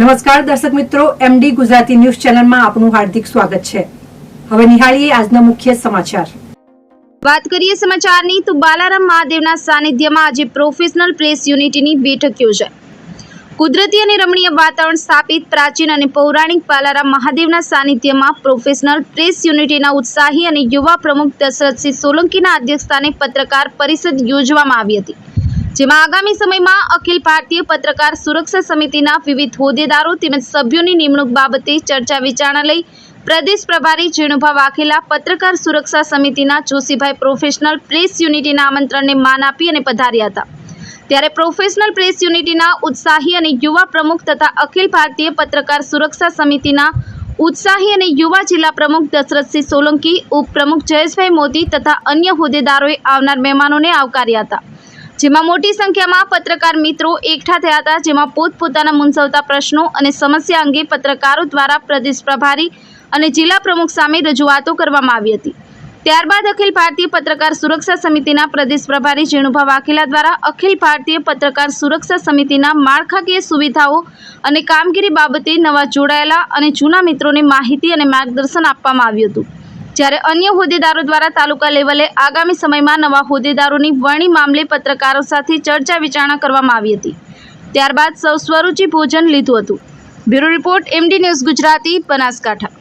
નમસ્કાર દર્શક મિત્રો, એમડી ગુજરાતી ન્યૂઝ ચેનલમાં આપનું હાર્દિક સ્વાગત છે। હવે નિહાળીએ આજના મુખ્ય સમાચાર। વાત કરીએ સમાચારની તો બાલારામ મહાદેવના સાનિધ્યમાં આજે પ્રોફેશનલ પ્રેસ યુનિટીની બેઠક યોજાઈ। કુદરતી અને રમણીય વાતાવરણ સ્થાપિત પ્રાચીન અને પૌરાણિક બાલારામ મહાદેવના સાનિધ્યમાં પ્રોફેશનલ પ્રેસ યુનિટીના ઉત્સાહી અને યુવા પ્રમુખ દશરથસિંહ સોલંકીના અધ્યક્ષસ્થાને પત્રકાર પરિષદ યોજવામાં આવી હતી, જેમાં આગામી સમયમાં અખિલ ભારતીય પત્રકાર સુરક્ષા સમિતિના વિવિધ હોદ્દેદારો તેમજ સભ્યોની નિમણૂક બાબતે ચર્ચા વિચારણા લઈ પ્રદેશ પ્રભારી જેણુભા વાઘેલા પત્રકાર સુરક્ષા સમિતિના જોશીભાઈ પ્રોફેશનલ પ્રેસ યુનિટીના આમંત્રણને માન આપી અને પધાર્યા હતા। ત્યારે પ્રોફેશનલ પ્રેસ યુનિટીના ઉત્સાહી અને યુવા પ્રમુખ તથા અખિલ ભારતીય પત્રકાર સુરક્ષા સમિતિના ઉત્સાહી અને યુવા જિલ્લા પ્રમુખ દશરથસિંહ સોલંકી, ઉપપ્રમુખ જયેશભાઈ મોદી તથા અન્ય હોદ્દેદારોએ આવનાર મહેમાનોને આવકાર્યા હતા, જેમાં મોટી સંખ્યામાં પત્રકાર મિત્રો એકઠા થયા હતા, જેમાં પોતપોતાના મૂંઝવતા પ્રશ્નો અને સમસ્યા અંગે પત્રકારો દ્વારા પ્રદેશ પ્રભારી અને જિલ્લા પ્રમુખ સામે રજૂઆતો કરવામાં આવી હતી। ત્યારબાદ અખિલ ભારતીય પત્રકાર સુરક્ષા સમિતિના પ્રદેશ પ્રભારી જેણુભા વાઘેલા દ્વારા અખિલ ભારતીય પત્રકાર સુરક્ષા સમિતિના માળખાકીય સુવિધાઓ અને કામગીરી બાબતે નવા જોડાયેલા અને જૂના મિત્રોને માહિતી અને માર્ગદર્શન આપવામાં આવ્યું હતું, જ્યારે અન્ય હોદ્દેદારો દ્વારા તાલુકા લેવલે આગામી સમયમાં નવા હોદ્દેદારોની વરણી મામલે પત્રકારો સાથે ચર્ચા વિચારણા કરવામાં આવી હતી। ત્યારબાદ સૌ સ્વરૂચિ ભોજન લીધું હતું। Bureau report, MD news Gujarati, Banaskantha.